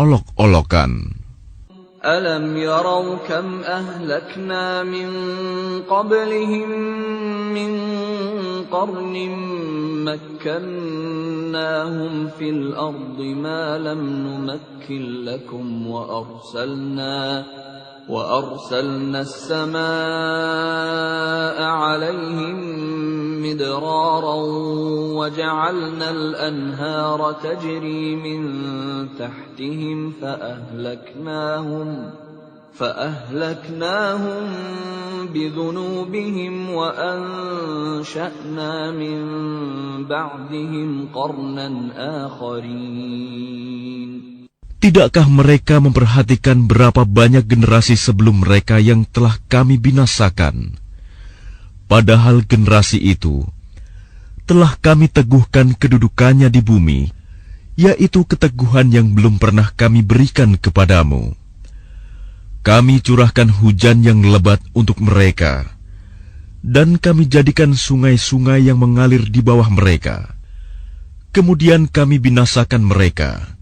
olok-olokan. أَلَمْ يَرَوْا كَمْ أَهْلَكْنَا مِنْ قَبْلِهِمْ مِنْ قَرْنٍ مَكَّنَّاهُمْ فِي الْأَرْضِ مَا لَمْ نُمَكِّنْ لَكُمْ وَأَرْسَلْنَا السَّمَاءَ عَلَيْهِمْ مِدْرَارًا وَجَعَلْنَا الْأَنْهَارَ تَجْرِي مِنْ تَحْتِهِمْ فَأَهْلَكْنَاهُمْ بِذُنُوبِهِمْ وَأَنشَأْنَا مِنْ بَعْدِهِمْ قَرْنًا آخَرِينَ. Tidakkah mereka memperhatikan berapa banyak generasi sebelum mereka yang telah kami binasakan? Padahal generasi itu telah kami teguhkan kedudukannya di bumi, yaitu keteguhan yang belum pernah kami berikan kepadamu. Kami curahkan hujan yang lebat untuk mereka, dan kami jadikan sungai-sungai yang mengalir di bawah mereka. Kemudian kami binasakan mereka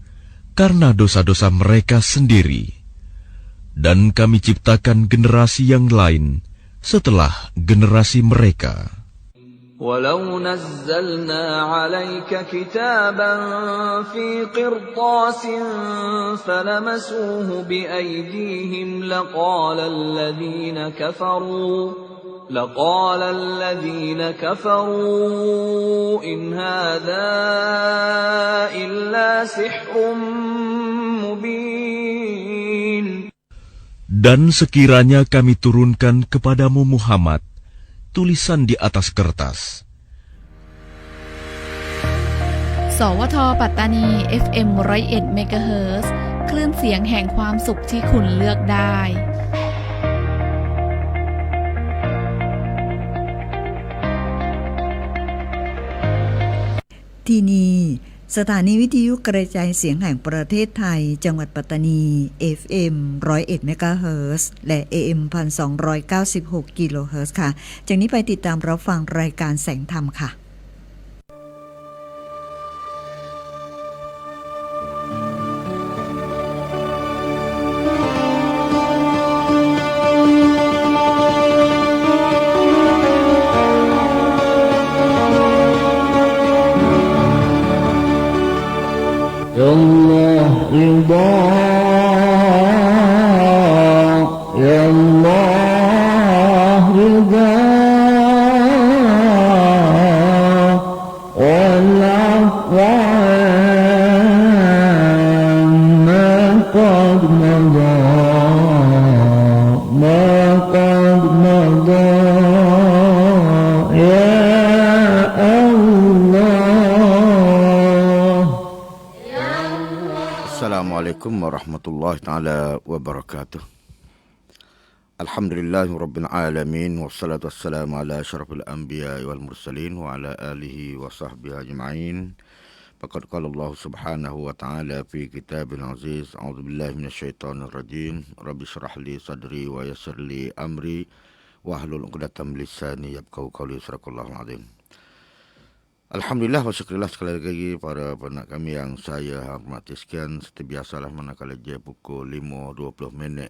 karena dosa-dosa mereka sendiri, dan kami ciptakan generasi yang lain setelah generasi mereka. وَلَوْ نَزَّلْنَا عَلَيْكَ كِتَابًا فِي قِرْطَاسٍ فَلَمَسُوهُ بِأَيْدِيهِمْ لَقَالَ الَّذِينَ كَفَرُوا إِنْ هَذَا إِلَّا سِحْرٌ مُبِينٌ. Dan sekiranya kami turunkan kepadamu Muhammad tulisan di atas kertas. สวท.ปัตตานี FM 101 เมกะเฮิรตซ์คลื่นเสียงแห่งความสุขที่คุณเลือกได้ที่นี่สถานีวิทยุกระจายเสียงแห่งประเทศไทยจังหวัดปัตตานี FM 101 เมกะเฮิรตซ์และ AM 1296 กิโลเฮิรตซ์ค่ะจากนี้ไปติดตามรับฟังรายการแสงธรรมค่ะAssalamualaikum warahmatullahi taala wabarakatuh. Alhamdulillahirabbil alamin wassalatu wassalamu ala asyrafil anbiya'i wal mursalin wa ala alihi wa sahbihi ajma'in. Faqad qala Allah subhanahu wa ta'ala fi kitabil aziz. A'udzu billahi minasyaitonir rajim. Rabbi shrah li sadri wa yassir li amri wahlul 'uqdatam min lisani yafqahu qawli. Sadaqallahul azim. Alhamdulillah wa syukurillah sekali lagi para pendengar kami yang saya hormati sekian. Seperti biasalah manakala je pukul 5.20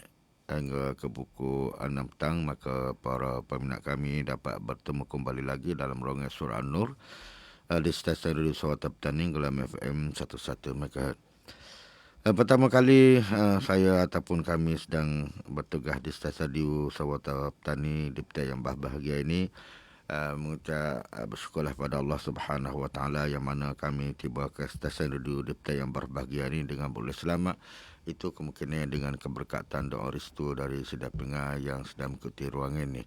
hingga ke pukul 6 petang, maka para peminat kami dapat bertemu kembali lagi dalam Rongai Surah An-Nur di stesen Radio Sarawak Petani Gelam FM 11 MHz. Pertama kali saya ataupun kami sedang bertugas di stesen Radio Sarawak Petani di petang yang bahagia ini, mengucap bersyukurlah pada Allah Subhanahu Wa Taala yang mana kami tiba ke stesen radio di petang yang berbahagia ini dengan boleh selamat. Itu kemungkinan dengan keberkatan doa restu dari Sedap Pengar yang sedang mengikuti ruangan ini.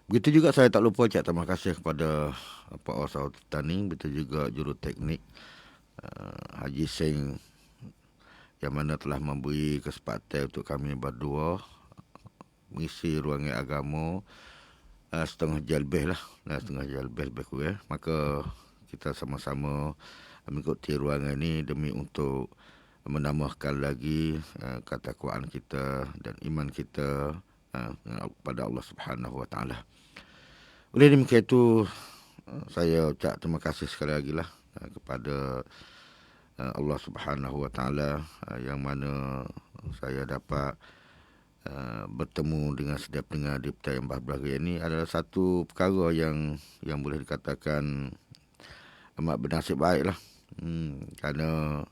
Begitu juga saya tak lupa ucap terima kasih kepada Pak Osau Tani, begitu juga juru teknik Haji Singh yang mana telah memberi kesempatan untuk kami berdua mengisi ruangan agama setengah jam lebih lebih kurang. Maka kita sama-sama mengikuti ruangan ini demi untuk menambahkan lagi ketakwaan kita dan iman kita pada Allah Subhanahu Wa Taala. Oleh demikian itu saya ucap terima kasih sekali lagi lah kepada Allah Subhanahu Wa Taala, yang mana saya dapat bertemu dengan setiap pendengar di Peta yang Berbahagia ini adalah satu perkara yang boleh dikatakan amat bernasib baiklah. Kerana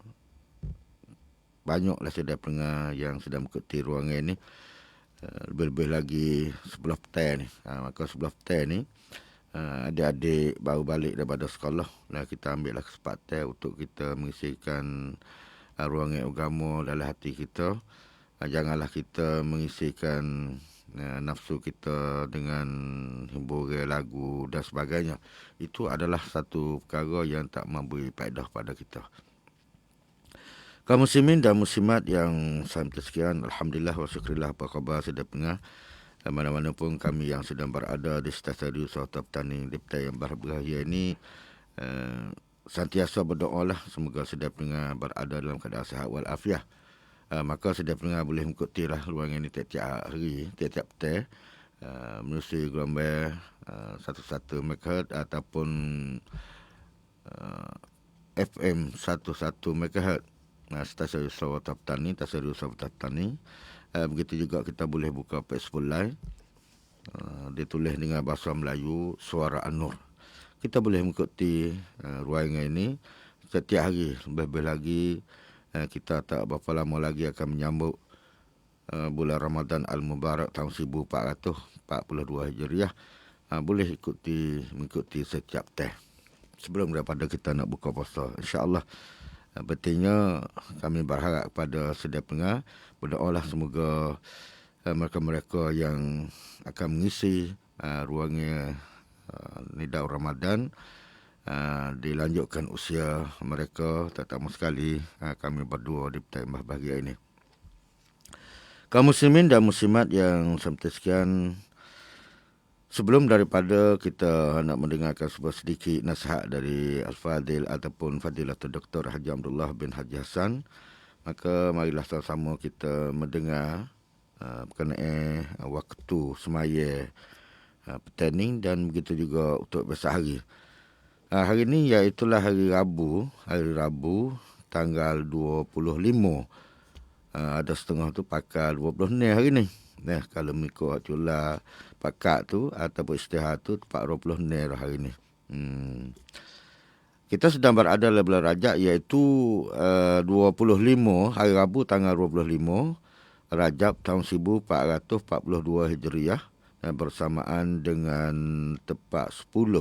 banyaklah setiap pendengar yang sedang mengikuti ruangan ini, lebih-lebih lagi sebelah petang ni. Maka sebelah petang ni adik-adik baru balik daripada sekolah. Kita ambillah kesempatan untuk kita mengisikan ruangan agama dalam hati kita. Janganlah kita mengisikan nafsu kita dengan hiburan lagu dan sebagainya. Itu adalah satu perkara yang tak memberi faedah pada kita. Kaum muslimin dan muslimat yang saya sekian, alhamdulillah wa syukurillah, apa khabar sedang pendengar mana-mana pun kami yang sedang berada di stasiun radio Suara Petani di Peta yang Berbahagia ini, sentiasa berdoalah semoga sedang pendengar berada dalam keadaan sihat wal afiah. Maka sedang pendengar boleh mengikutilah ruangan ini tiap-tiap hari, tiap-tiap petang, menerusi gelombang 11 MHz ataupun FM 11 MHz. Stasiun Suara Petani, stasiun Suara Petani. Begitu juga kita boleh buka Facebook Live. Ditulis dengan bahasa Melayu, Suara An-Nur. Kita boleh mengikuti ruangan ini setiap hari. Lebih-lebih lagi, kita tak berapa lama lagi akan menyambut bulan Ramadan Al-Mubarak tahun 1442 Hijriah. Boleh mengikuti setiap teh sebelum daripada kita nak buka puasa, insya-Allah. Pentingnya kami berharap kepada setiap pendengar, berdoalah semoga mereka-mereka yang akan mengisi ruangan Nida Ramadan dilanjutkan usia mereka, terutama sekali kami berdua di Peta yang Berbahagia ini. Kaum muslimin dan muslimat yang saya sekian, sebelum daripada kita nak mendengarkan sebuah sedikit nasihat dari Al-Fadil ataupun Fadilatul Dr. Haji Abdullah bin Haji Hassan, maka marilah sama-sama kita mendengar berkenaan waktu semaya petang dan begitu juga untuk besar hari. Hari ini iaitulah hari Rabu tanggal 25. Ada setengah tu pakai 20 ni hari ni. Kalau mengikut actual pakat tu ataupun istihad tu 40 ni hari ni. Kita sedang berada dalam bulan Rajab, iaitu 25 hari Rabu tanggal 25 Rajab tahun 1442 Hijriah, dan bersamaan dengan tepat 10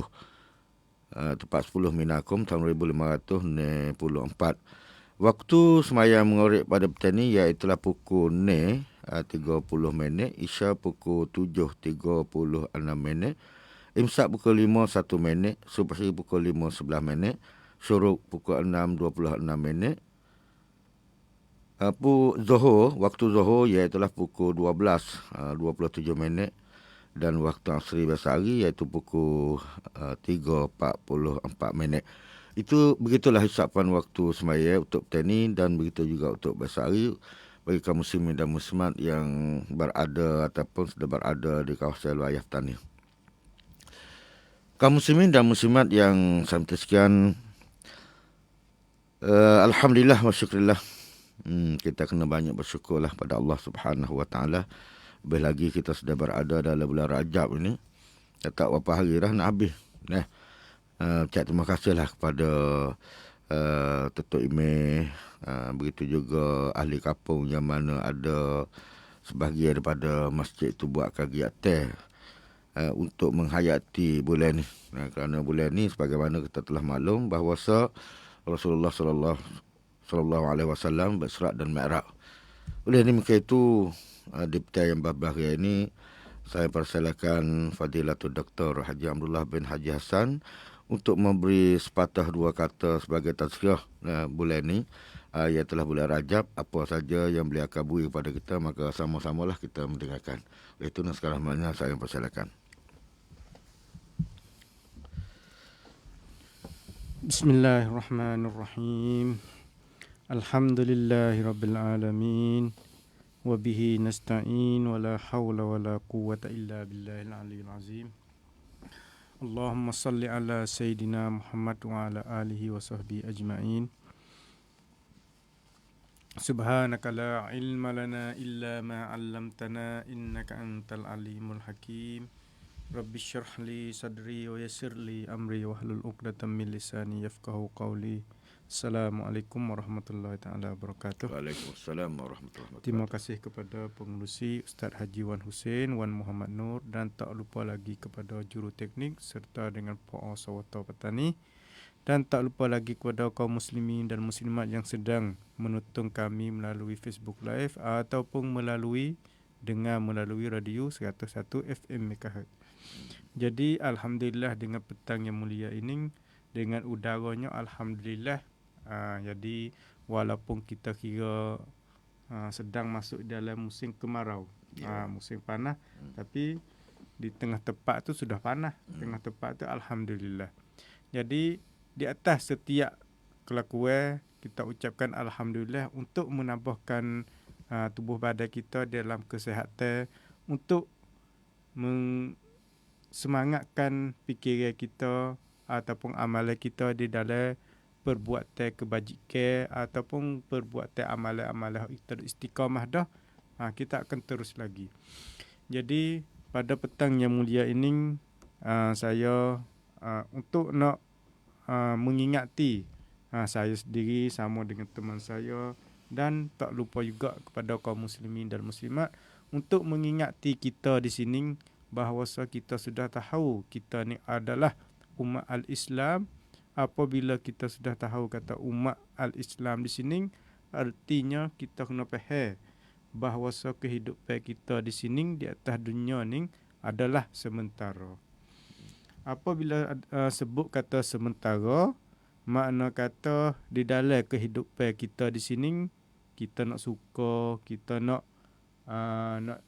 Minakum tahun 1564. Waktu semayang mengorik pada petang ni iaitulah pukul 30 minit, Isya pukul 7.36 minit, Imsak pukul 5.1 minit, Subhi pukul 5.11 minit, Syuruk pukul 6.26 minit. Waktu Zuhur iaitulah pukul 12.27 minit, dan waktu Asri biasa hari iaitu pukul 3.44 minit. Itu begitulah hisapan waktu semaya untuk petang ni, dan begitu juga untuk biasa hari bagi kaum muslimin dan muslimat yang berada ataupun sudah berada di kawasan wilayah petani. Kaum muslimin dan muslimat yang saya sekian, alhamdulillah wa syukurillah, kita kena banyak bersyukurlah pada Allah Subhanahu Wa Taala. Lebih lagi kita sudah berada dalam bulan Rajab ini, tak berapa hari dah nak habis. Terima kasihlah kepada Datuk Imeh, begitu juga ahli kampung yang mana ada sebahagian daripada masjid itu buat kegiatan untuk menghayati bulan ni. Kerana bulan ni sebagaimana kita telah maklum bahawa Rasulullah sallallahu alaihi wasallam berisra' dan Mi'raj. Oleh ini maka itu di Peta yang Berbahagia ini saya persilakan Fadilatul Dr. Haji Abdullah bin Haji Hassan untuk memberi sepatah dua kata sebagai tazkirah bulan ni, iaitulah bulan Rajab. Apa saja yang beliau kabui kepada kita, maka sama-samalah kita mendengarkan. Oleh itu sekarang maknanya saya persilakan. Bismillahirrahmanirrahim. Alhamdulillahirabbil alamin. Wa bihi nasta'in wa la hawla wa la quwwata illa billahil aliyyil azim. Allahumma salli ala Sayyidina Muhammad wa ala alihi wa sahbihi ajma'in. Subhanaka la ilma lana illa ma 'allamtana innaka antal alimul hakim. Rabbi syrah li sadri wa yassir li amri wahlul 'uqdatam min lisani yafqahu qawli. Assalamualaikum warahmatullahi taala wabarakatuh. Waalaikumsalam warahmatullahi Terima wabarakatuh. kasih kepada pengerusi Ustaz Haji Wan Hussein, Wan Muhammad Nur, dan tak lupa lagi kepada juruteknik serta dengan PO Sawata Petani, dan tak lupa lagi kepada kaum muslimin dan muslimat yang sedang menonton kami melalui Facebook Live ataupun melalui radio 101 FM MHz. Jadi alhamdulillah dengan petang yang mulia ini, dengan udaranya alhamdulillah. Jadi walaupun kita kira sedang masuk dalam musim kemarau, musim panas, tapi di tengah tepat tu sudah panas, tengah tepat tu alhamdulillah. Jadi di atas setiap kelakuan kita ucapkan alhamdulillah untuk menambahkan tubuh badan kita dalam kesihatan, untuk semangatkan fikiran kita ataupun amalan kita di dalam perbuatan kebajikan ataupun perbuatan amalan-amalan kita istiqamah dah, kita akan terus lagi. Jadi pada petang yang mulia ini, saya untuk nak mengingati saya sendiri sama dengan teman saya, dan tak lupa juga kepada kaum muslimin dan muslimat untuk mengingati kita di sini bahawa kita sudah tahu kita ni adalah umat al-Islam. Apabila kita sudah tahu kata umat al-Islam di sini, artinya kita kena faham bahawa kehidupan kita di sini di atas dunia ni adalah sementara. Apabila sebut kata sementara, makna kata di dalam kehidupan kita di sini, kita nak suka, kita nak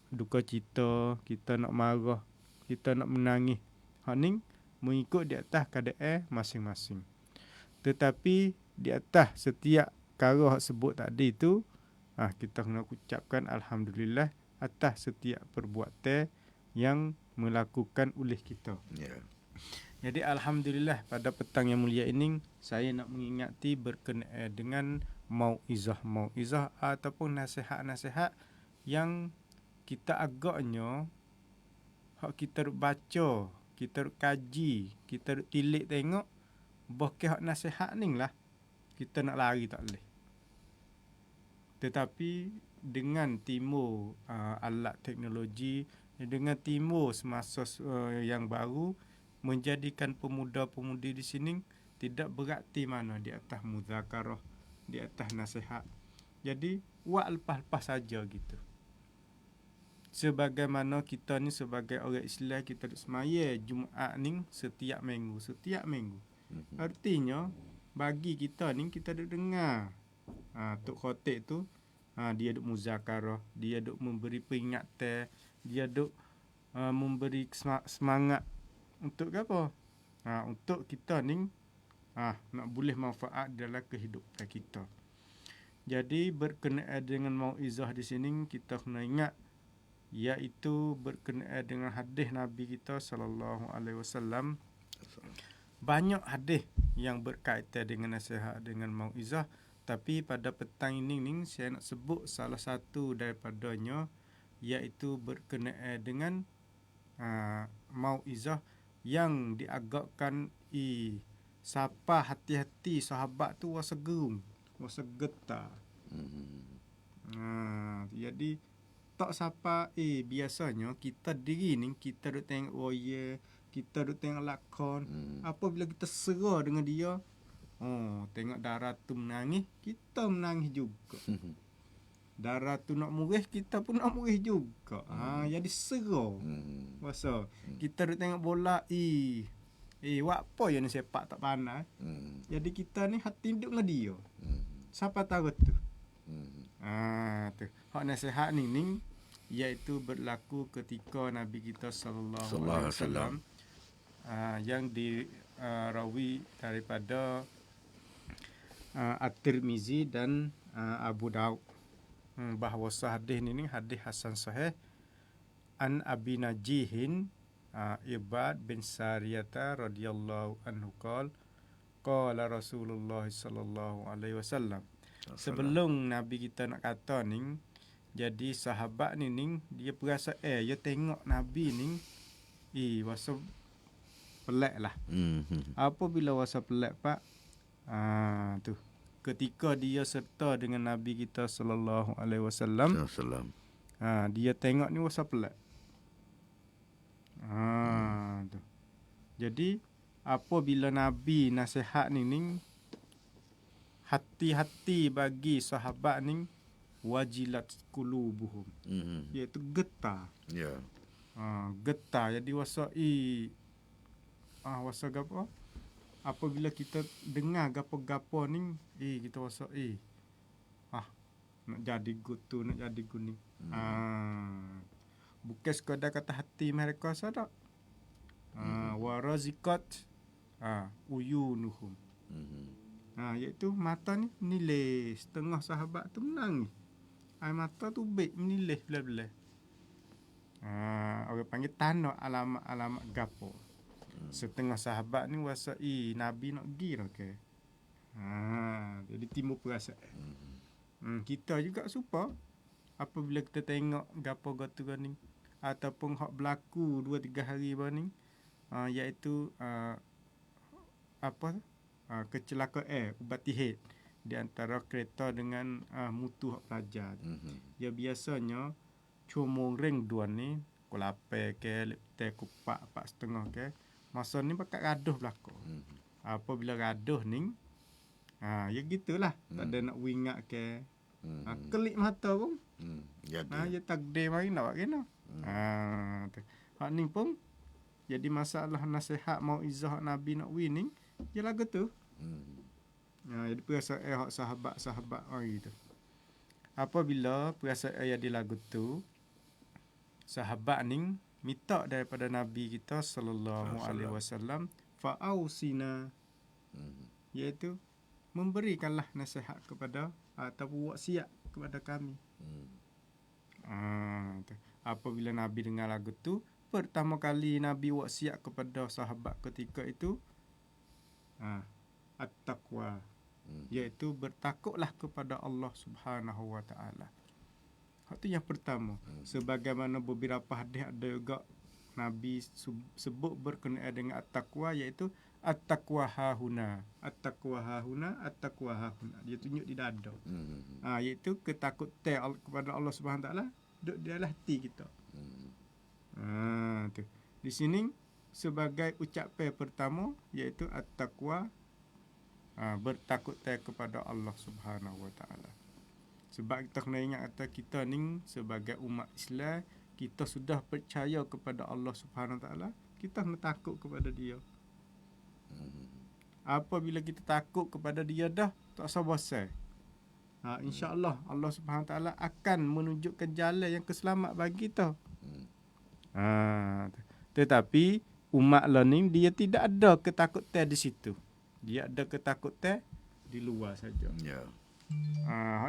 duka cita, kita nak marah, kita nak menangis. Hak ni mengikut di atas keadaan masing-masing. Tetapi di atas setiap perkara hak sebut tadi tu, kita kena ucapkan alhamdulillah atas setiap perbuatan yang melakukan oleh kita. Ya. Jadi alhamdulillah pada petang yang mulia ini, saya nak mengingati berkenaan dengan mauizah ataupun nasihat-nasihat yang kita agaknya hak kita baca, kita kaji, kita tilik tengok, bahkan hak nasihat ni lah kita nak lari tak boleh. Tetapi dengan timur alat teknologi, dengan timur semasa yang baru, menjadikan pemuda-pemudi di sini tidak berarti mana di atas muzakarah, di atas nasihat. Jadi buat lepas-lepas saja gitu. Sebagaimana kita ni sebagai orang Islam, kita semaya Jumaat ni setiap minggu. Artinya bagi kita ni kita duk dengar Tok Khatib tu, dia duk muzakarah, dia duk memberi peringatan, dia duk memberi semangat untuk apa? Untuk kita ni nak boleh manfaat dalam kehidupan kita. Jadi berkenaan dengan mauizah di sini, kita kena ingat, iaitu berkenaan dengan hadis Nabi kita sallallahu alaihi wasallam. Banyak hadis yang berkaitan dengan nasihat, dengan mauizah, tapi pada petang ini saya nak sebut salah satu daripadanya, iaitu berkenaan dengan mauizah yang diagakkan siapa hati-hati sahabat tu wasa gerung, wasa getar. Jadi tak siapa biasanya kita diri ni kita duk tengok kita duk tengok lakon, apabila kita serah dengan dia, tengok darah tu menangis, kita menangis juga. Darah tu nak murih, kita pun nak murih juga. Jadi serah. Masa kita duk tengok bola, buat apa yang sepak tak panas. Jadi kita ni hati duk dengan dia. Siapa tahu tu. Tu. Hak nasihat ni iaitu berlaku ketika Nabi kita sallallahu alaihi wasallam yang dirawi daripada At-Tirmizi dan Abu Daud, bahawa hadis ni hadis hasan sahih an Abi Najihin Ibad bin Sariyata radhiyallahu anhu qala Rasulullah sallallahu alaihi wasallam Sebelum Nabi kita nak kata ni, jadi sahabat ni dia perasa dia tengok Nabi ni wasa pelik lah. Apabila wasa pelik pak, tu ketika dia serta dengan Nabi kita sallallahu alaihi wasallam, dia tengok ni wasa pelik. Tu. Jadi apabila Nabi nasihat ni hati-hati bagi sahabat ni wajilat qulubuhum. Iaitu getar. Ya. Getar. Jadi wasa wasa gapo? Apabila kita dengar gapo-gapo ni, kita wasa nak jadi gutu, nak jadi guni. Bukan sekadar kata hati mereka sadak. Wa raziqat uyunuhum. Iaitu mata ni menilai. Setengah sahabat tu menang ni. Air mata tu baik menilai belah-belah. Orang panggil tanda alamat-alamat gapo. Setengah sahabat ni wasa Nabi nak pergi dah ke. Jadi timbul perasaan. Kita juga supa apabila kita tengok gapo-gapo ni ataupun hak berlaku 2-3 hari baru ni, iaitu kecelakaan ubatihad di antara kereta dengan mutu hak pelajar. Ya biasanya cuma ring dua ni pukul 8 ke lebih kupak 4:30 ke. Masa ni pakat gaduh berlaku. Apabila gaduh ni ya gitulah. Tak ada nak wingat ke. Kelip mata pun. Ya takdir mari nak buat kena. Hak ni pun jadi masalah nasihat mauizah Nabi nak win ni dia lagu tu. Jadi perasaan hak sahabat-sahabat orang tu. Apabila perasaan yang di lagu tu, sahabat ni minta daripada Nabi kita sallallahu alaihi wasallam fa'ausina, iaitu memberikanlah nasihat kepada ataupun wasiat kepada kami. Apabila Nabi dengar lagu tu, pertama kali Nabi wasiat kepada sahabat ketika itu at-taqwa, iaitu bertakutlah kepada Allah Subhanahu wa taala. Itu yang pertama. Sebagaimana beberapa hadis ada juga Nabi sebut berkenaan dengan at-taqwa, iaitu at-taqwa hahuna, at-taqwa hahuna, at-taqwa hahuna. Dia tunjuk di dada. Iaitu ketakutan kepada Allah Subhanahu wa taala duduk di dalam hati kita. Tu. Di sini sebagai ucapan pertama iaitu at-taqwa, bertakut kepada Allah Subhanahu wa taala. Sebab kita kena ingat kata kita ni sebagai umat Islam, kita sudah percaya kepada Allah Subhanahu wa taala, kita kena takut kepada dia. Apabila kita takut kepada dia dah, tak usah bosan. Insya-Allah Allah Subhanahu wa taala akan menunjukkan jalan yang keselamat bagi kita. Tetapi umat learning dia tidak ada ketakutan di situ. Dia ada ketakutan di luar saja. Ya.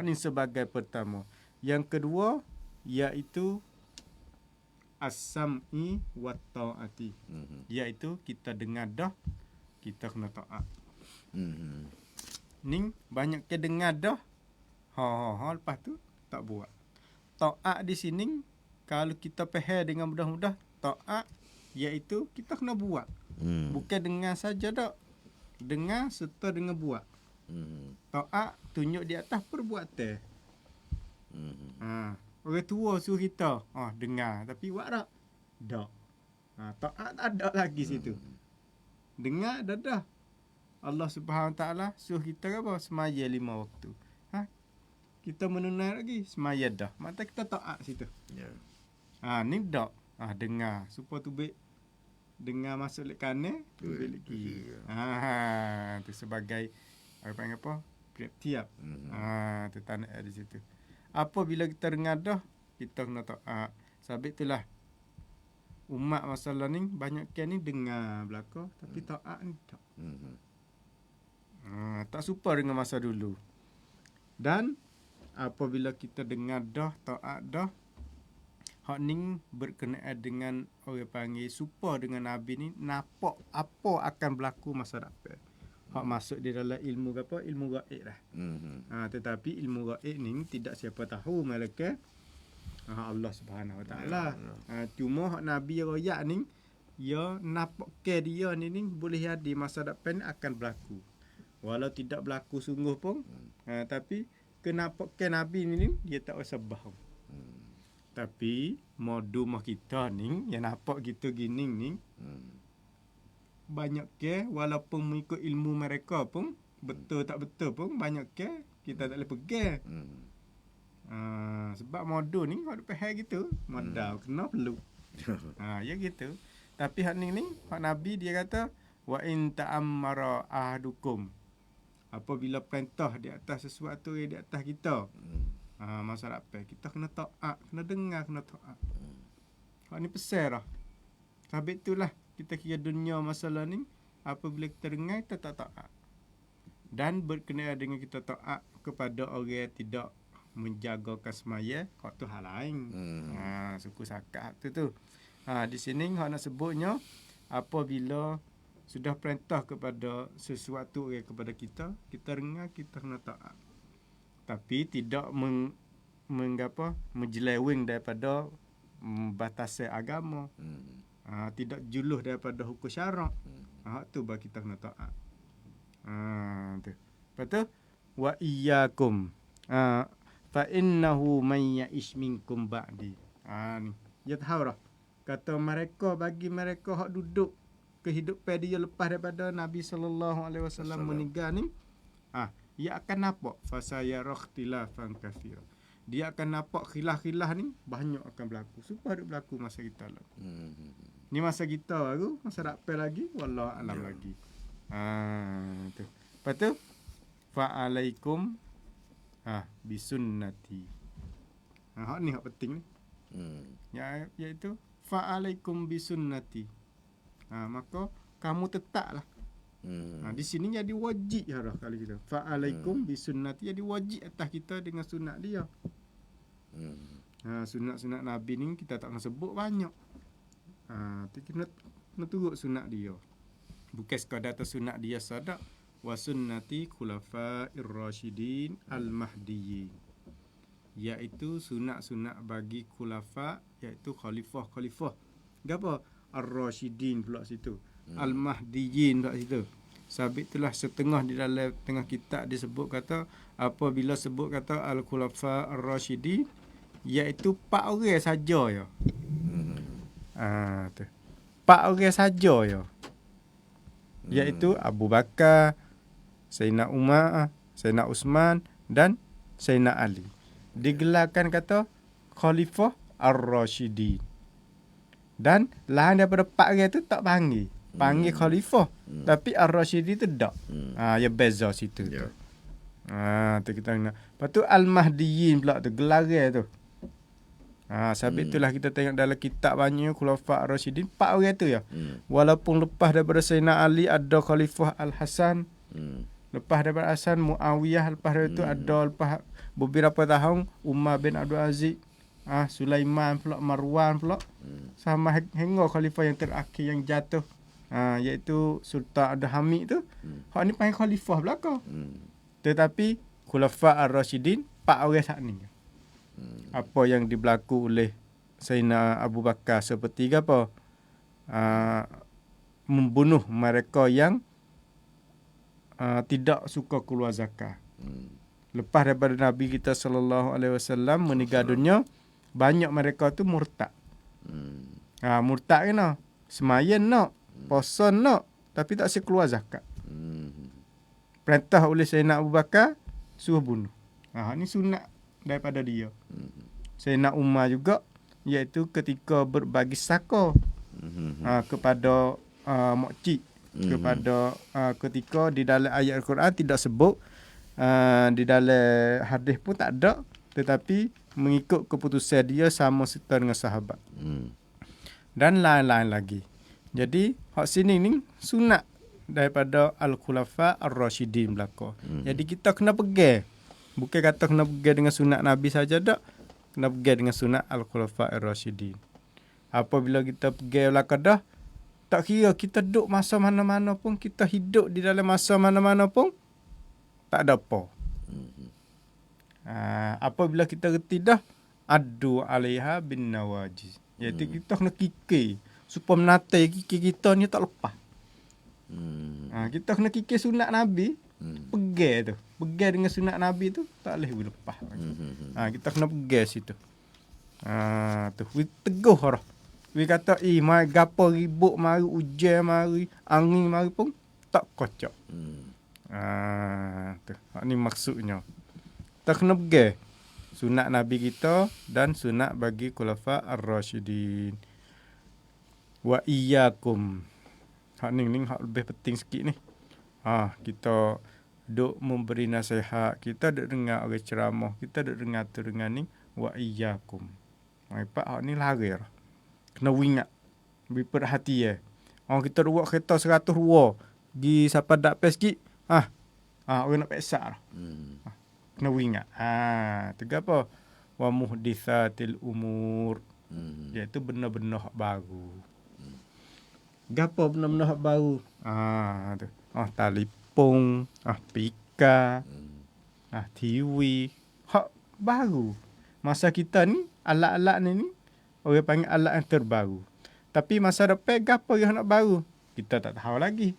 Ini sebagai pertama. Yang kedua iaitu as-sam'i wa ta'ati. Iaitu kita dengar dah, kita kena taat. Ni banyak ke dengar dah, lepas tu tak buat. Taat di sini kalau kita faham dengan mudah-mudah, taat iaitu kita kena buat. Bukan dengar saja dak. Dengar serta dengan buat. Taat tunjuk di atas perbuatan. Orang tua suruh kita dengar tapi buat tak? Tak. Taat tak ada lagi situ. Dengar dah. Allah Subhanahu Wa Taala suruh kita apa? Semaya 5 waktu. Kita menunai lagi semaya dah. Mata kita taat situ. Ya. Ni dak. Dengar supaya tu baik. Dengar masuk lek kanan, tu baik lagi. Tu sebagai panggil apa? Tiap. Tu tanah di situ. Apabila kita dengar dah, kita kena taat. Sebab itulah umat masalah ni banyak kan ni dengar belaka tapi taat ni tak. Tak serupa dengan masa dulu. Dan apabila kita dengar dah, taat dah, hak ni berkenaan dengan orang panggil serupa dengan Nabi ni, nampak apa akan berlaku masa depan. Hak masuk di dalam ilmu apa? Ilmu gaib lah. Tetapi ilmu gaib ni tidak siapa tahu malaikat Allah Subhanahu Wa Taala. Cuma hak Nabi royak ni ya nampak ke dia ni boleh jadi masa depan akan berlaku. Walau tidak berlaku sungguh pun, tapi kenapa ke Nabi ni dia tak usah bohong. Tapi modu mah kita ni yang nampak gitu gini ni banyak ke walaupun mengikut ilmu mereka pun betul tak betul pun banyak ke kita tak boleh pegang. Sebab modu ni kalau faham gitu, modal kena perlu. Ya gitu. Tapi hak ni hak Nabi dia kata wa in ta'ammara ahadukum. Apabila perintah di atas sesuatu yang di atas kita. Masalah apa? Kita kena taat, kena dengar, kena taat. Hak ni pesan dah. Sebab itulah kita kira dunia masalah ni apabila kita dengar kita tak taat. Dan berkenaan dengan kita taat kepada orang yang tidak menjagakan semaya, hak tu hal lain. Suku sakat tu. Di sini hak nak sebutnya apabila sudah perintah kepada sesuatu kepada kita dengar, kita kena taat. Tapi tidak menjeleweng daripada batasan agama. Tidak juluh daripada hukum syarak. Hak tu bagi kita kena taat. Tu. Lepas tu wa iyyakum fa innahu may ya'ish minkum ba'di. Ni. Dia tahu dah. Kata mereka bagi mereka hak duduk kehidupan dia lepas daripada Nabi sallallahu alaihi wasallam meninggal ni, ia akan nampak fasayara ikhtilafan katsira. Dia akan nampak khilaf-khilaf ni banyak akan berlaku. Supaya ada berlaku masa kita lah. Ni masa kita baru, masa dapat lagi wallahu alam lagi. Tu. Lepas tu fa'alaikum bisunnati. Hak ni hak penting ni. Iaitu fa'alaikum bisunnati. Maka kamu tetaplah. Di sini jadi wajib dah kali kita. Fa'alaikum bisunnati, jadi wajib atas kita dengan sunat dia. Sunat-sunat Nabi ni kita tak nak sebut banyak. Kita nak turut sunat dia. Bukan sekadar atas sunat dia sadak. Wa sunnati khulafa'ir rasyidin al-mahdiyyin. Iaitu sunat-sunat bagi khulafa, iaitu khalifah-khalifah. Apa? Ar-rasyidin pula situ. Al-mahdiyyin pula situ. Sabit itulah setengah di dalam tengah kitab disebut kata apabila sebut kata al-khulafa ar-rasyidin, iaitu 4 orang saja ya. Tu. 4 orang saja ya. Iaitu Abu Bakar, Sayyidina Umar, Sayyidina Uthman dan Sayyidina Ali. Digelarkan kata Khalifah Ar-Rasyidin. Dan lain daripada 4 orang tu tak panggil. Panggil Khalifah. Tapi Ar-Rasyidin tu tak. Ya beza situ tu. Tu kita nak. Lepas tu Al-Mahdiyyin pula tu. Gelaran tu. Sebab itulah kita tengok dalam kitab banyak Khulafa Ar-Rasyidin 4 orang tu ya. Walaupun lepas daripada Sayyidina Ali ada Khalifah Al-Hasan. Lepas daripada Hasan Muawiyah, lepas daripada itu ada lepas beberapa tahun Umar bin Abdul Aziz, Sulaiman pula, Marwan pula, sama hingga khalifah yang terakhir yang jatuh, iaitu Sultan Abdul Hamid tu. Hak ni panggil khalifah belaka. Tetapi Khulafa Ar-Rasyidin 4 orang saat ni. Apa yang diberlaku oleh Sayyidina Abu Bakar seperti apa? Membunuh mereka yang tidak suka keluar zakat. Lepas daripada Nabi kita sallallahu alaihi wasallam meninggal dunia, banyak mereka tu murtad. Murtad kena semayan nak, puasa nak, tapi tak keluar zakat. Perintah oleh Sayyidina Abu Bakar suruh bunuh. Ni sunat daripada dia. Sayyidina Umar juga, iaitu ketika berbagi saka kepada mukcik, kepada ketika di dalam ayat Al-Quran tidak sebut, di dalam hadis pun tak ada, tetapi mengikut keputusan dia sama serta dengan sahabat. Dan lain-lain lagi. Jadi hak sini ni sunat daripada Al-Khulafa Ar-Rasyidin belaka. Jadi kita kena pegang. Bukan kata kena pegang dengan sunat Nabi saja tak. Kena pegang dengan sunat Al-Khulafa Ar-Rasyidin. Apabila kita pegang belaka dah, Tak kira kita duduk masa mana-mana pun, kita hidup di dalam masa mana-mana pun, tak ada apa. Apabila kita reti dah, adu alaiha bin nawajiz. Iaitu kita kena kikir supaya menatai kikir kita ni tak lepas. Kita kena kikir sunat Nabi, pegang tu. Pegang dengan sunat Nabi tu, tak boleh lepas. Kita kena pegang situ. Tu, teguh lah. We kata, mari gapo ribut, mari hujan, mari angin, mari pun tak kocok. Tu, ni maksudnya. Kita kena pegang sunat Nabi kita dan sunat bagi khulafa ar-rasyidin. Wa iyyakum. Hak ni hak lebih penting sikit ni. Kita duk memberi nasihat, kita duk dengar orang ceramah, kita duk dengar tu dengan ni wa iyyakum. Pak hak ni lari lah. Kena ingat. Beri perhatian. Kita duk buat kereta 100 ruah. Gi siapa dak pes sikit. Orang nak peksa lah. Kena ingat. Tu apa? Wa muhditsatil umur. Iaitu benda-benda hak baru. Gapo benda-benda hak baru? Tu. Telefon, pika, TV, hak baru. Masa kita ni, alat-alat ni, orang panggil alat yang terbaru. Tapi masa depan, gapo yang nak baru? Kita tak tahu lagi.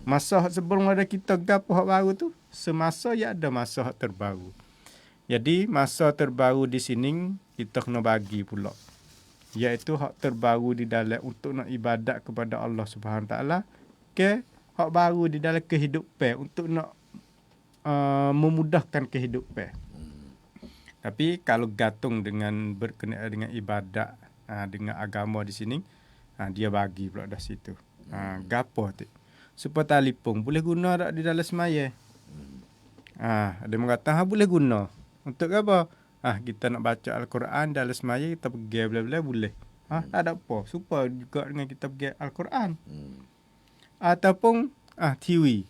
Masa sebelum ada kita gapo hak baru tu, semasa ya ada masa hak terbaru. Jadi, masa terbaru di sini, kita kena bagi pula. Iaitu hak terbaru di dalam untuk nak ibadat kepada Allah Subhanahu Taala, hak baru di dalam kehidupan untuk nak memudahkan kehidupan. Tapi kalau gantung dengan berkenaan dengan ibadat, dengan agama di sini, dia bagi pula dah situ. Gapo tu? Supaya telefon boleh guna tak di dalam semaya? Ada mengatakan boleh guna. Untuk apa? Kita nak baca Al-Quran dalam semaya, kita pergi bila-bila boleh. Tak ada apa. Supaya juga dengan kita pergi Al-Quran. Ataupun TV.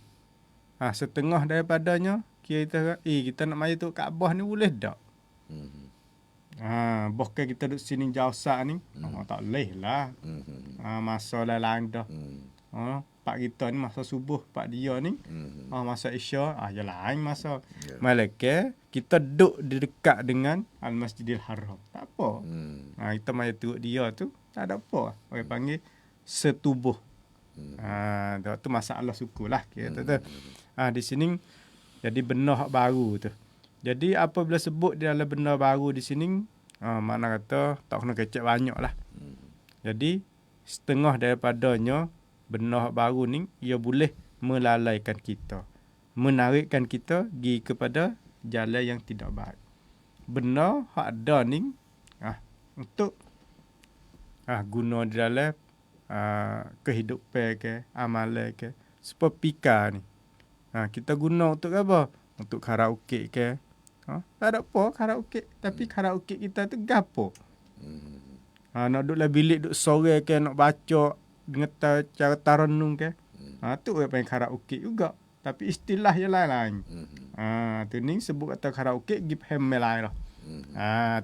Setengah daripadanya kita nak maya tu Kaabah ni boleh tak? Bahkan kita duduk sini jauh sah ni, tak boleh lah. Masa lain dah. Pak kita ni masa subuh, pak dia ni masa Isya, ya lain masa. Malaikat kita duduk di dekat dengan Al-Masjidil Haram. Tak apa. Kita maya turut dia tu, tak ada apa. Orang panggil setubuh. Tu masalah suku lah. Di sini jadi benda hak baru tu. Jadi apabila sebut dia adalah benda baru di sini, makna kata tak kena kecek banyak lah. Jadi setengah daripadanya benda hak baru ni, ia boleh melalaikan kita, menarikkan kita pergi kepada jalan yang tidak baik. Benda hak ada ni untuk guna di dalam kehidupan ke, amalan ke, sepepika ni. Kita guna untuk apa? Untuk karaoke ke? Tak ada apa karaoke, tapi karaoke kita tu gapo? Nak duduk dalam bilik, duduk sore ke, nak baca dengan cara taranung ke? Tu orang panggil karaoke juga. Tapi istilah yang lain-lain. Tu ni sebut kata karaoke, give hammer lain lah.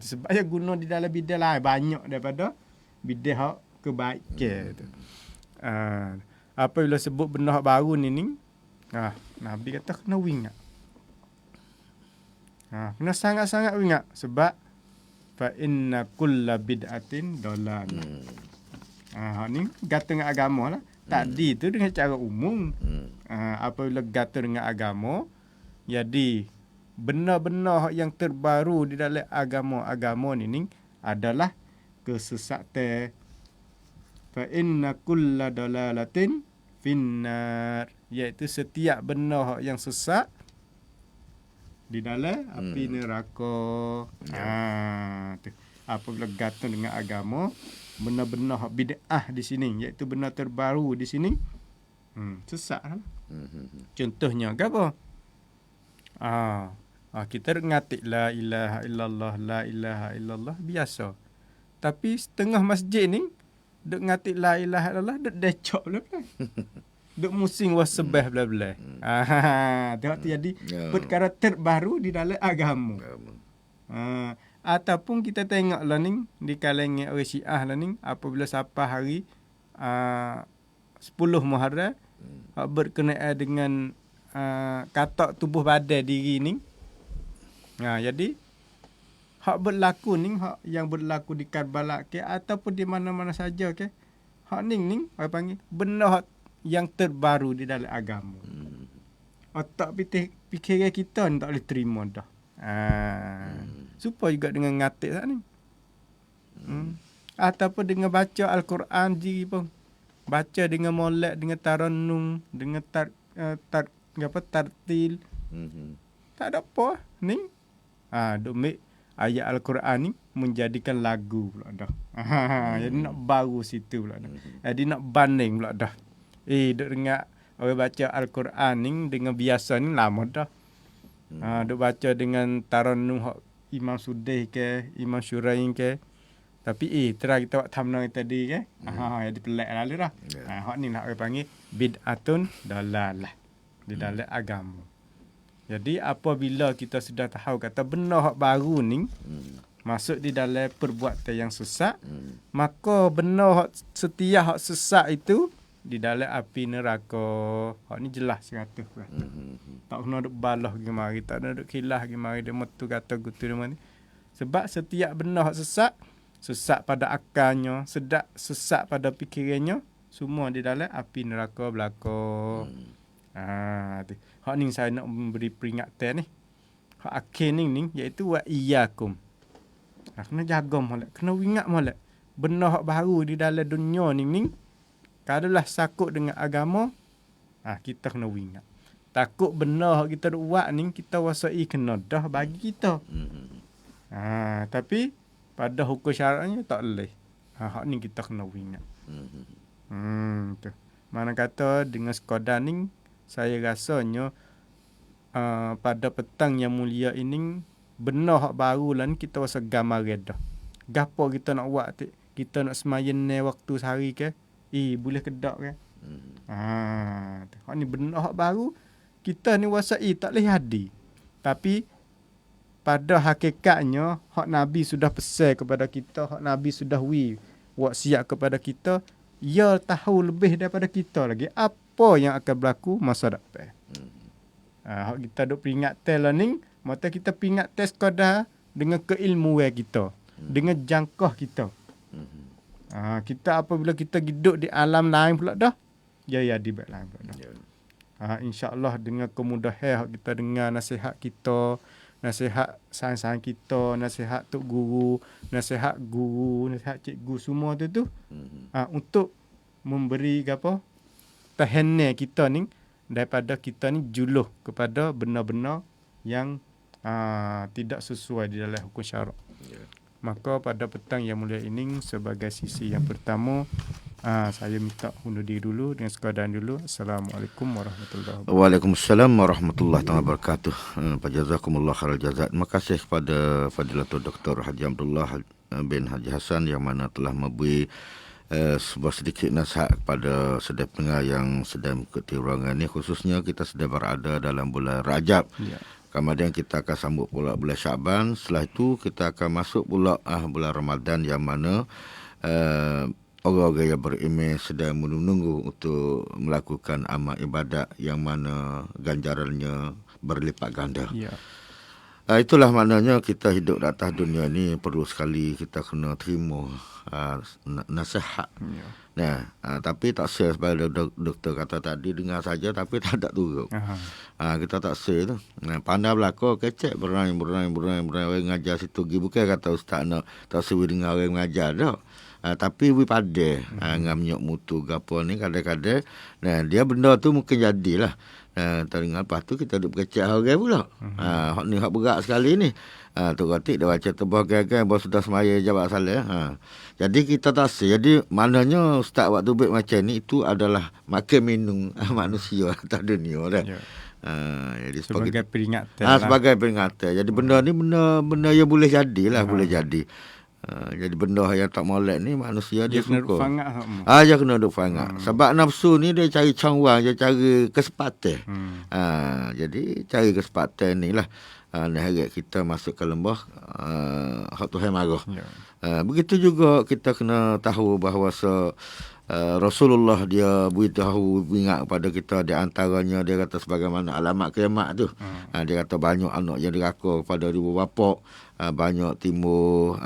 Tu sebab yang guna di dalam bidang lain banyak daripada bidang hak kebaikan tu. Apabila sebut benda hak baru ni, Nabi kata kena ingat. Kena sangat-sangat ingat. Sebab fa inna kulla bid'atin dalalah. Ni gata dengan agama lah. Tadi tu dengan cara umum. Apabila gata dengan agama, jadi benda-benda yang terbaru di dalam agama ni adalah kesesatan. Fa inna kulla dalalatin finnar. Iaitu setiap benda yang sesat di dalam api neraka. Tu. Apabila gantung dengan agama, benda-benda bid'ah di sini, iaitu benda terbaru di sini, sesat lah. Contohnya apa? Kita ngatik la ilaha illallah, la ilaha illallah biasa. Tapi setengah masjid ni duk ngatik la ilaha illallah, duk decok belah-belah. Duk musing wasbah belah-belah. Tengok tu jadi perkara terbaru di dalam agama. Ataupun kita tengoklah ni di kalangan orang Syiah lah ni, apabila sampai hari 10 Muharram hak berkenaan dengan katak tubuh badan diri ni. Jadi hak berlaku ni, hak yang berlaku di Karbala ke ataupun di mana-mana saja ke, hak ni orang panggil benda hak yang terbaru di dalam agama. Otak fikiran kita ni tak boleh terima dah. Supaya juga dengan ngatik tak ni. Ataupun dengan baca Al-Quran diri pun. Baca dengan molek, dengan tarannum, dengan tartil. Tak ada apa ni. Duk make ayat Al-Quran ni menjadikan lagu pula dah. Jadi nak baru situ pula dah. Jadi nak banding pula dah. Duk dengar orang baca Al-Quran ni dengan biasa ni lama dah. Duk baca dengan tarannum hak Imam Sudais ke, Imam Syurain ke. Tapi terang kita buat thumbnail tadi ke. Jadi pelik lalu dah. Hak ni nak orang panggil bid'atun dalalah di dalam agama. Jadi apabila kita sudah tahu kata benda hak baru ni masuk di dalam perbuatan yang sesat, maka benda hak setiap hak sesat itu di dalam api neraka. Hak ni jelas 100%. Tak kena duk balah gi mari, tak kena duk kilah gi mari dia metu kata gutu dia ni. Sebab setiap benda hak sesat pada akalnya, sesat pada fikirannya, semua di dalam api neraka belaka. Hak ni saya nak memberi peringatan ni. Hak akhir ni iaitu wa iyyakum. Kena jaga molek, kena ingat molek. Benda hak baru di dalam dunia ni kalaulah sakut dengan agama, kita kena ingat. Takut benda hak kita duk buat ni kita wasai kena dah bagi kita. Tapi pada hukum syaratnya tak boleh. Hak ni kita kena ingat. Tu. Mana kata dengan sekadar ni saya rasanya pada petang yang mulia ini benar hak baru lah ni kita rasa gamar dah. Gapo kita nak buat kita nak semayan ni waktu sehari ke? Boleh kedak ke? Hak ni benar hak baru kita ni rasa tak boleh jadi. Tapi pada hakikatnya hak Nabi sudah pesan kepada kita, hak Nabi sudah wasiat kepada kita, ia tahu lebih daripada kita lagi apa yang akan berlaku masa depan. Hak kita duk peringatan lah ni, mata kita peringatan sekadar dengan keilmuan kita, dengan jangkah kita. Kita apabila kita hidup di alam lain pula dah, ya di baik lain pula dah. InsyaAllah dengan kemudahan kita dengar nasihat kita, nasihat sains-sains kita, nasihat tok guru, nasihat cikgu semua tu untuk memberi tahanan kita ni daripada kita ni juluh kepada benar-benar yang tidak sesuai di dalam hukum syarak. Maka pada petang yang mulia ini sebagai sisi yang pertama, saya minta undur diri dulu dengan sekadar dulu. Assalamualaikum warahmatullahi wabarakatuh. Waalaikumsalam warahmatullahi wabarakatuh. Jazakumullah khairal jazaa. Terima kasih kepada Fadilatul Dr. Haji Abdullah bin Haji Hassan yang mana telah memberi sebuah sedikit nasihat kepada sedaya pendengar yang sedang mengikuti ruangan ini, khususnya kita sedang berada dalam bulan Rajab. Kemudian kita akan sambut pula bulan Syaban. Setelah itu kita akan masuk pula bulan Ramadan yang mana orang-orang yang beriman sedang menunggu untuk melakukan amal ibadat yang mana ganjarannya berlipat ganda. Itulah maknanya kita hidup di atas dunia ni perlu sekali kita kena terima nasihat. Tapi tak sel sebab doktor kata tadi, dengar saja tapi tak ada turut. Kita tak sel tu. Pandai belakang kecek berang orang ngajar situ pergi. Bukan kata ustaz nak tak sewi dengar orang mengajar dah. Tapi we pada ngam nyok mutu gapo ni kadang-kadang dia benda tu mungkin jadilah. Teringat lepas tu kita duduk berkecek orang pula. Hak ni hak berat sekali ni. Tu katik dia baca tebah gagal bahawa sudah semaya jawab salah. Jadi kita tak sah. Jadi maknanya ustaz waktu baik macam ni itu adalah makan minum manusia atas dunia dah. Jadi sebagai peringatan. Sebagai peringatan. Jadi benda ni benda yang boleh jadilah, boleh jadi. Jadi benda yang tak molek ni manusia dia suka. Dia kena duk fangak. Sebab nafsu ni dia cari cangwang, dia cari kesempatan. Jadi cari kesempatan ni lah. Harap kita masuk ke lembah hak Tuhan marah. Begitu juga kita kena tahu bahawa Rasulullah dia beritahu ingat kepada kita, di antaranya dia kata sebagaimana alamat kiamat tu. Dia kata banyak anak yang diraka kepada ibu bapa, banyak timbul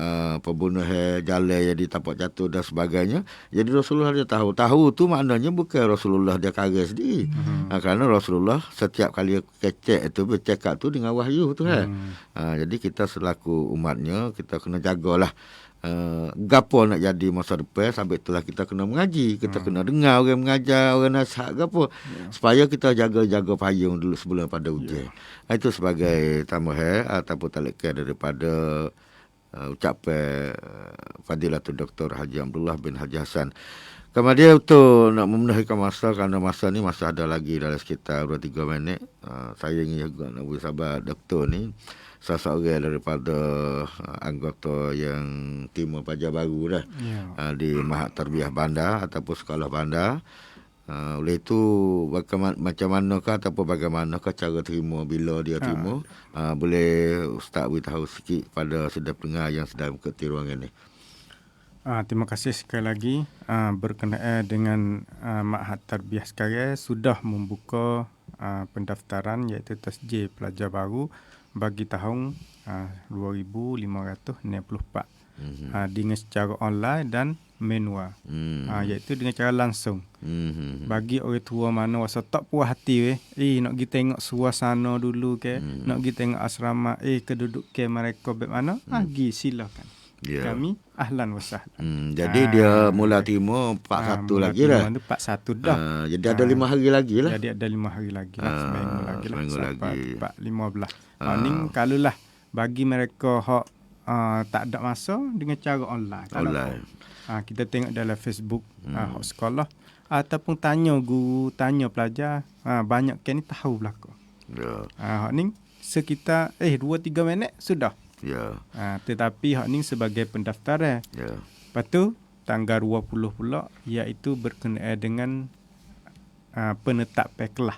pembunuhan, jalan yang ditapak jatuh dan sebagainya. Jadi Rasulullah dia tahu tu maknanya bukan Rasulullah dia kara sendiri. Kerana Rasulullah setiap kali kecek itu bercakap tu dengan wahyu tu kan. Jadi kita selaku umatnya kita kena jagalah gapo nak jadi masa depan. Sampai itulah kita kena mengaji, kita kena dengar orang mengajar, orang nasihat gapo, supaya kita jaga payung dulu sebelum pada ujian. Itu sebagai tambahan ataupun talikan daripada ucapan Fadilatul Dr. Haji Abdullah bin Haji Hassan. Kemudian untuk nak memenuhikan masa, kerana masa ni masih ada lagi dalam sekitar 2-3 minit. Saya ingin juga nak beri sabar doktor ni salah seorang daripada anggota yang timur pelajar baru dah di Mahat Tarbiyah Bandar ataupun sekolah bandar. Oleh itu macam manakah ataupun bagaimanakah cara terima bila dia terima, boleh Ustaz beritahu sikit pada sedang pendengar yang sedang mengikuti ruangan ni. Terima kasih sekali lagi. Berkenaan dengan Mahat Tarbiyah sekarang sudah membuka pendaftaran iaitu tasjil pelajar baru bagi tahun 2564 dengan secara online dan manual, iaitu dengan cara langsung. Bagi orang tua mana rasa tak puas hati nak pergi tengok suasana dulu ke, nak pergi tengok asrama kedudukan mereka bagaimana, pergi silakan. Kami ahlan wa sahlan. Jadi dia mula terima 41 lagi dah. 41 dah. Jadi ada 5 hari lagi lah. Jadi ada 5 hari lagi lah. Seminggu lagi lah. Seminggu lagi. 4, 15. Ni kalau lah bagi mereka hak tak ada masa dengan cara online. Online. Kita tengok dalam Facebook hak sekolah ataupun tanya guru, tanya pelajar. Banyak kan ni tahu belaka. Hak ni sekitar 2-3 minit sudah. Tetapi hak ni sebagai pendaftaran. Lepas tu tanggal 20 pula iaitu berkenaan dengan penetapan kelas.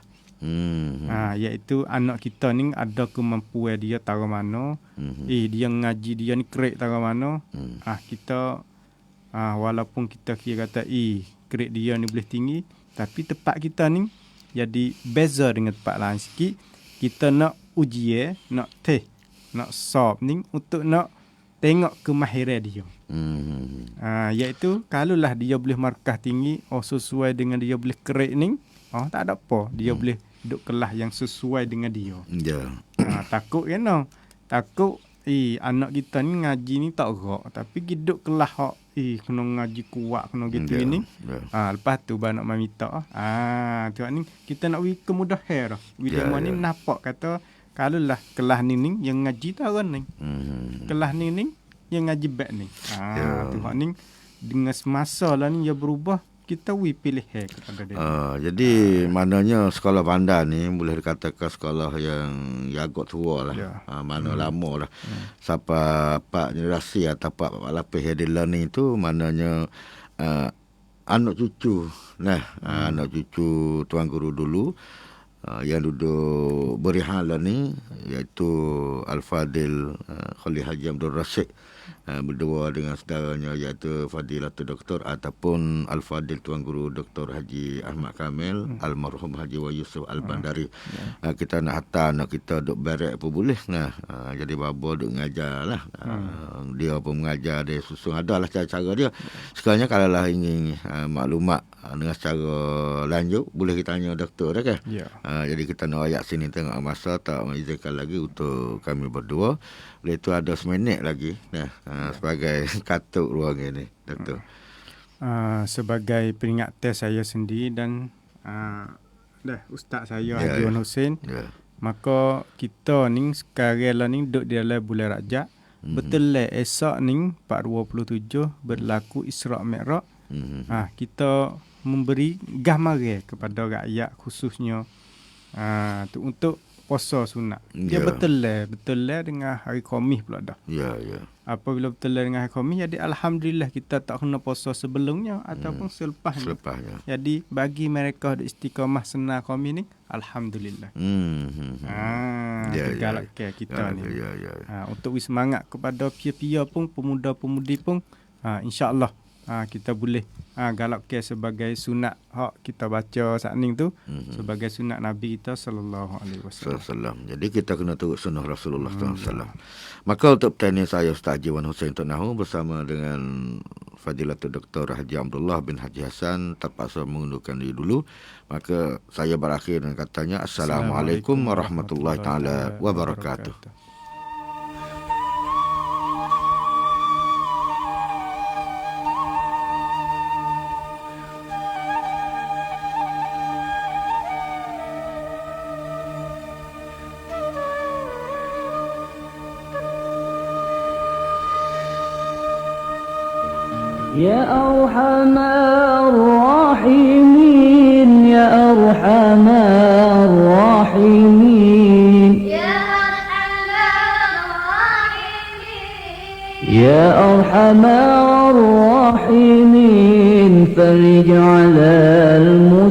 Iaitu anak kita ni ada kemampuan dia taruh mana, dia ngaji dia ni kerek taruh mana. Kita walaupun kita kira kata kerek dia ni boleh tinggi, tapi tempat kita ni jadi beza dengan tempat lain sikit. Kita nak ujian, nak nak sop ni untuk nak tengok kemahiran dia. Iaitu kalaulah dia boleh markah tinggi, sesuai dengan dia boleh kerek ni, tak ada apa, dia boleh duduk kelas yang sesuai dengan dia. Takut kan, takut anak kita ni ngaji ni tak gerak, tapi duduk kelas hak kena ngaji kuat, kena gitu ni. Lepas tu baru nak minta tu ni kita nak beri kemudahan dah. Bila ni nampak kata kalaulah kelas ni yang ngaji taran ni. Kelas ni yang ngaji back ni. Tu hak ni dengan semasa lah ni dia berubah, kita pilih kepada dia. Jadi maknanya sekolah bandar ni boleh dikatakan sekolah yang agak tua lah. Mana lama lah. Sampai 4 generasi atau 4 lapis yang di learning tu maknanya anak cucu. Anak cucu tuan guru dulu yang duduk berihala ni, iaitu Al-Fadil Khalil Haji Abdul Rashid berdua dengan saudaranya iaitu Fadilatul Doktor ataupun Al-Fadil Tuan Guru Dr. Haji Ahmad Kamil Almarhum Haji Wa Yusuf Al-Bandari. Kita nak hantar anak kita duk berak pun boleh. Jadi baba duk mengajar lah. Dia pun mengajar, dia susun, adalah cara-cara dia. Sekiranya kalau lah ingin maklumat dengan secara lanjut, boleh kita tanya doktor dah kan. Jadi kita nak ayat sini tengok masa tak mengizinkan lagi untuk kami berdua. Oleh itu ada seminit lagi sebagai katuk ruangan ini, doktor. Sebagai peringatan saya sendiri dan Ustaz saya Haji Wan Hussein, maka kita ni sekarang lah ni duduk di dalam bulan Rajab. Betul lah esok ni 4/27 berlaku Isra' Mi'raj. Kita memberi gambaran kepada rakyat khususnya untuk puasa sunat. Dia betul lah dengan hari Khamis pula dah. Apabila betul lah dengan hari Khamis, jadi alhamdulillah kita tak kena puasa sebelumnya ataupun selepasnya. Jadi bagi mereka ada istiqamah senang Khamis ni, alhamdulillah. Galakkan kita ni. Untuk semangat kepada pia-pia pun, pemuda-pemudi pun, insya-Allah kita boleh galakkan sebagai sunat hak kita baca saat ni tu sebagai sunat Nabi kita sallallahu alaihi wasallam. Jadi kita kena turut sunnah Rasulullah SAW. Maka untuk pertanyaan saya Ustaz Haji Wan Hussein Tok Nahu bersama dengan Fadilatul Dr. Haji Abdullah bin Haji Hassan terpaksa mengundurkan diri dulu. Maka saya berakhir dengan katanya Assalamualaikum warahmatullahi taala wabarakatuh. يا أرحم الراحمين يا أرحم الراحمين يا أرحم الراحمين فرج على المسلمين